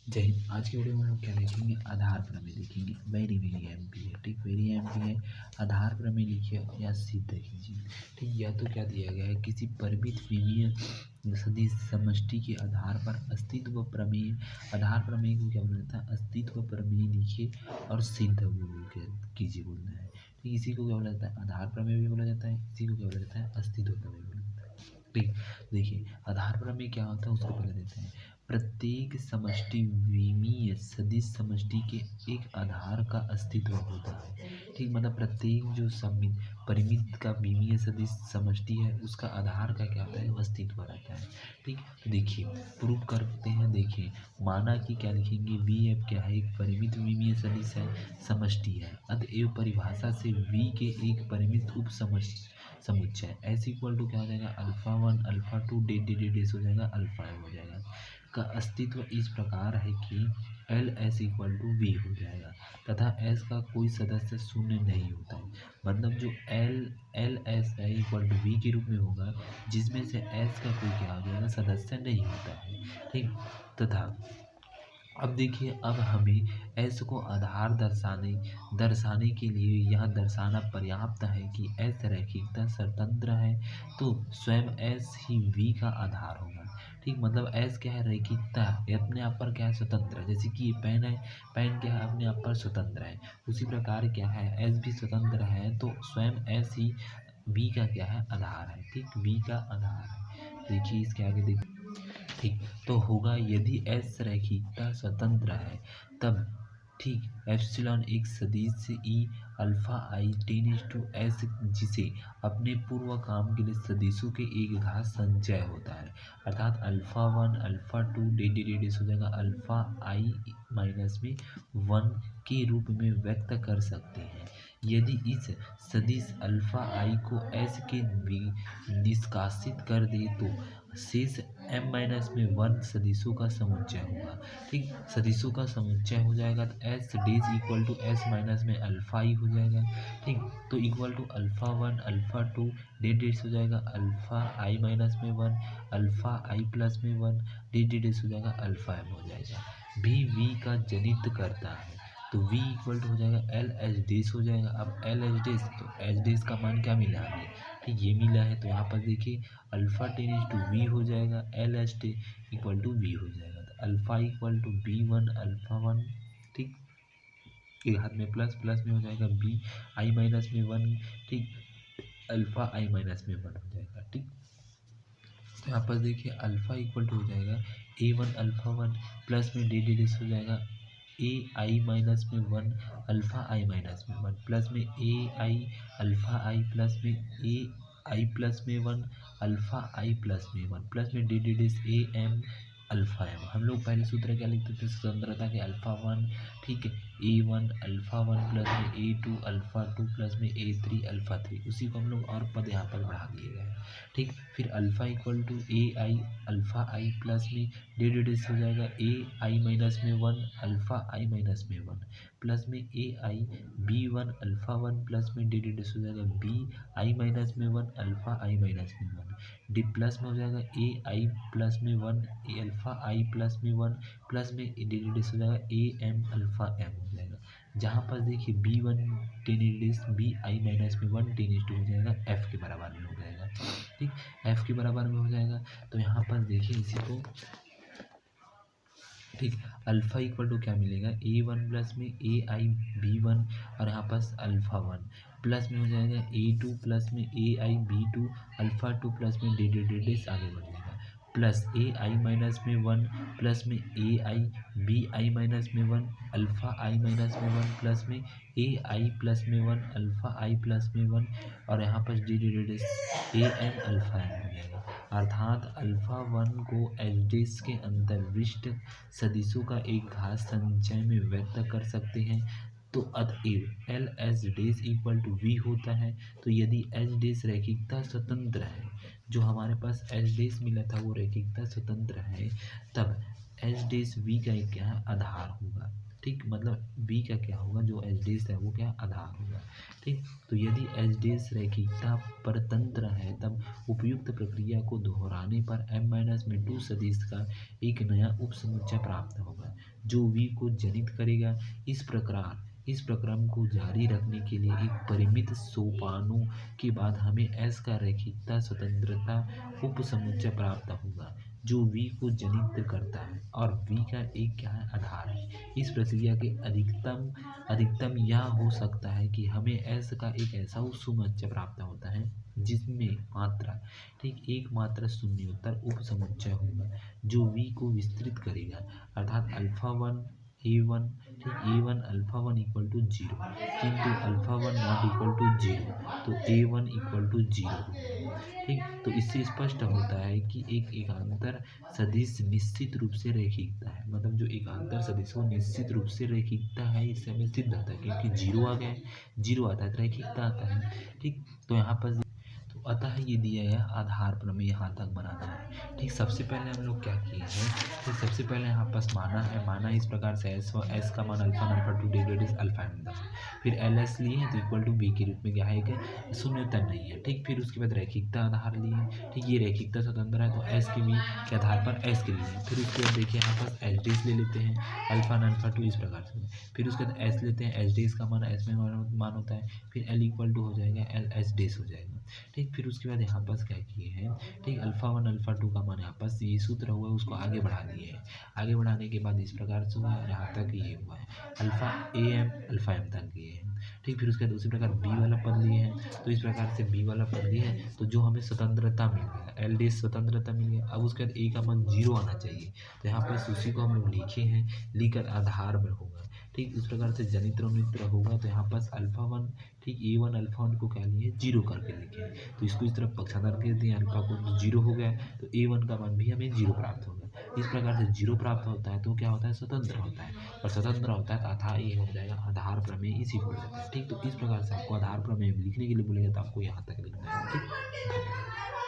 जय हिंद। आज की वीडियो में हम लोग क्या देखेंगे, आधार प्रमेय देखेंगे। वेरी वेरी एमपी है, ठीक, वेरी एमपी है। आधार प्रमेय लिखिए या सिद्ध कीजिए, ठीक। या तो क्या दिया गया है, किसी परिमित विमीय सदिश समष्टि के आधार पर अस्तित्व प्रमेय, आधार प्रमेय को क्या बोला जाता है, अस्तित्व प्रमेय लिखिए और सिद्ध कीजिए बोलना है, ठीक। इसी को क्या बोला जाता है, आधार प्रमेय भी बोला जाता है, इसी को क्या बोला जाता है, अस्तित्व प्रमेय बोला जाता है, ठीक। देखिए आधार प्रमेय क्या होता है उसको पहले देते हैं। प्रत्येक समष्टि विमीय सदिश समष्टि के एक आधार का अस्तित्व होता है, ठीक। मतलब प्रत्येक जो परिमित का विमीय सदिश समष्टि है उसका आधार का क्या होता है, अस्तित्व रहता है, ठीक। तो देखिए प्रूफ करते हैं। देखिए माना कि क्या लिखेंगे, वी एफ क्या है, एक परिमित विमीय सदिश है, समष्टि है। अतएव परिभाषा से वी के एक परिमित उप समुच्चय एस इक्वल टू क्या हो जाएगा, alpha one alpha two dash हो जाएगा, अल्फा एम हो जाएगा, का अस्तित्व इस प्रकार है कि L S equal to V हो जाएगा तथा एस का कोई सदस्य शून्य नहीं होता है। मतलब जो एल एस है इक्वल टू वी के रूप में होगा, जिसमें से एस का कोई क्या हो जाएगा, सदस्य नहीं होता है, ठीक। तथा अब देखिए, अब हमें एस को आधार दर्शाने के लिए यह दर्शाना पर्याप्त है कि एस रैखिकता स्वतंत्र है, तो स्वयं एस ही वी का आधार होगा, ठीक। मतलब एस क्या है, रैखिकता है, अपने आप पर क्या है, स्वतंत्र है। जैसे कि ये पेन है, पेन क्या है, अपने आप पर स्वतंत्र है, उसी प्रकार क्या है, एस भी स्वतंत्र है, तो स्वयं एस ही वी का क्या है, आधार है, ठीक, वी का आधार है। देखिए इसके आगे देखिए, ठीक। तो होगा यदि एस रैखिकता स्वतंत्र है तब, ठीक, एप्सिलॉन एक सदिश e alpha i ten to S, जिसे अपने पूर्व काम के लिए सदिशों के एक घात संचय होता है, अर्थात alpha one alpha two dash हो जाएगा, अल्फा आई माइनस में वन के रूप में व्यक्त कर सकते हैं। यदि इस सदिश अल्फा आई को एस के निष्कासित कर दे तो शेष एम माइनस में वन सदिशों का समुच्चय होगा, ठीक। सदिशों का समुच्चय हो जाएगा तो S dash equal to S minus में अल्फा आई हो जाएगा, ठीक। तो equal to alpha one alpha two dash हो जाएगा, अल्फा आई माइनस में वन अल्फा आई प्लस में वन डेस हो जाएगा, अल्फा एम हो जाएगा। भी वी का जनित करता है तो v इक्वल टू हो जाएगा एल एच डेस हो जाएगा। अब एल एच डेस, तो एच डेस का मान क्या मिला हमें, ठीक, ये मिला है। तो यहाँ पर देखिए अल्फा टेन टू वी हो जाएगा, एल एच टे इक्वल टू वी हो जाएगा, तो alpha equal to B one alpha one, ठीक, एक हाथ में प्लस प्लस में हो जाएगा बी आई माइनस में वन, ठीक, अल्फा आई माइनस में वन हो जाएगा, ठीक। तो यहाँ पर देखिए अल्फा इक्वल टू हो जाएगा ए वन अल्फा वन प्लस में डेस हो जाएगा ए आई माइनस में वन अल्फा आई माइनस में वन प्लस में a i alpha i plus में ए आई प्लस में वन अल्फा आई प्लस में वन प्लस में डेस ए एम अल्फा एम। हम लोग पहले सूत्र क्या लिखते थे, स्वतंत्रता के अल्फा वन, ठीक है, ए वन अल्फा वन प्लस में ए टू अल्फा टू प्लस में ए थ्री अल्फा थ्री, उसी को हम लोग और पद यहाँ पर बढ़ा दिए गए, ठीक। फिर alpha equal to a i alpha i plus में डेस हो जाएगा ए आई माइनस में वन अल्फा आई माइनस में वन प्लस में a i b one alpha one plus में डेस हो जाएगा बी आई माइनस में वन अल्फा आई माइनस में वन, डी प्लस में हो जाएगा ए आई प्लस में one a alpha i plus में वन प्लस में डेस हो जाएगा ए एम अल्फा एम हो जाएगा। जहाँ पर देखिए बी वन टेन बी आई माइनस में वन टेन टू हो जाएगा, एफ के बराबर में हो जाएगा, ठीक, एफ के बराबर में हो जाएगा। तो यहाँ पर देखिए इसी को, ठीक, अल्फा इक्वल टू क्या मिलेगा, ए वन प्लस में ए आई बी वन और यहाँ पास अल्फा वन प्लस में हो जाएगा ए टू प्लस में a i b two alpha two plus में डेस आगे बढ़ जाएगा, प्लस ए आई माइनस में वन प्लस में a i b I minus में वन अल्फा आई माइनस में वन प्लस में ए आई प्लस में वन अल्फा आई प्लस में वन और यहाँ पर dash a M alpha m हो जाएगा। अर्थात अल्फा वन को एच डेस के अंतर्विष्ट सदिशों का एक घात संचय में व्यक्त कर सकते हैं। तो अतएव एल एच डेस इक्वल टू वी होता है। तो यदि एच डेस रैखिकता स्वतंत्र है, जो हमारे पास एच डेस मिला था वो रैखिकता स्वतंत्र है, तब एच डेस वी का एक क्या है, आधार होगा, ठीक। मतलब वी का क्या होगा, जो एच डेस है वो क्या आधार होगा, ठीक। तो यदि एच डेस रैखिकता परतंत्र है तब उपयुक्त प्रक्रिया को दोहराने पर m-2 सदिश का एक नया उपसमुच्चय प्राप्त होगा, जो वी को जनित करेगा। इस प्रक्रम को जारी रखने के लिए एक परिमित सोपानों के बाद हमें एस का रैखिकता स्वतंत्रता उपसमुच्चय प्राप्त होगा जो वी को जनित करता है और वी का एक क्या है, आधार है। इस प्रक्रिया के अधिकतम यह हो सकता है कि हमें एस का एक ऐसा उपसमुच्चय प्राप्त होता है जिसमें मात्रा एक मात्रा शून्योत्तर उपसमुच्चय होगा जो वी को विस्तृत करेगा, अर्थात alpha one a one a one alpha one equal to zero, किंतु alpha one not equal to zero, तो a one equal to zero. ठीक, तो इससे स्पष्ट होता है कि एक एकांतर सदिश निश्चित रूप से रैखिकता है, मतलब जो एकांतर सदिश वो निश्चित रूप से रैखिकता है, इससे हमें सिद्ध होता है क्योंकि जीरो आ गया है, जीरो आता है तो रैखिकता आता है। ठीक, तो यहाँ पर अतः ये दिया गया आधार प्रमेय यहाँ तक बनाना है। ठीक, सबसे पहले हम लोग क्या किए हैं, तो सबसे पहले यहाँ पास माना इस प्रकार से एस का मान alpha alpha to degrade is alpha M, फिर एल एस लिए हैं तो इक्वल टू बी के रूप में क्या है कि शून्यतम नहीं है। ठीक, फिर उसके बाद रैखिकता आधार लिए हैं। ठीक, ये रैखिकता स्वतंत्र है तो एस के बी के आधार पर एस के लिए, फिर उसके बाद देखिए यहाँ पास एच डी ले लेते हैं अल्फा अल्फा टू इस प्रकार से, फिर उसके बाद एस लेते हैं, एच डी का मान एस में मान होता है, फिर एल इक्वल टू हो जाएगा एल एच डी हो जाएगा। ठीक, फिर उसके बाद यहाँ पास क्या किए हैं, ठीक, अल्फा वन अल्फा टू का मान यहाँ पास ये सूत्र हुआ है उसको आगे बढ़ा दिए हैं। आगे बढ़ाने के बाद इस प्रकार से हुआ है, यहाँ तक ये हुआ है alpha A M alpha M तक दिए हैं। ठीक, फिर उसके बाद उसी प्रकार बी वाला पद लिए हैं तो इस प्रकार से बी वाला पद लिए हैं तो जो हमें स्वतंत्रता मिल गया, एल डी स्वतंत्रता मिल गया। अब उसके बाद ए का मान जीरो आना चाहिए तो यहाँ पर उसी को हम लोग लिखे हैं, लिखकर आधार में होगा। ठीक, इस प्रकार से जनित्र होगा तो यहाँ पास अल्फा वन, ठीक, ए वन अल्फा वन को क्या लिए जीरो करके लिखे, तो इसको इस तरफ पक्षांतर कर दिए, अल्फा को जीरो हो गया तो ए वन का मान भी हमें जीरो प्राप्त होगा। इस प्रकार से जीरो प्राप्त होता है तो क्या होता है, स्वतंत्र होता है, और स्वतंत्र होता है तथा ये हो जाएगा आधार प्रमेय, इसी को कहते हैं। ठीक, तो इस प्रकार से आपको आधार प्रमेय लिखने के लिए बोलेगा तो आपको यहाँ तक लिखना है। ठीक, धन्यवाद।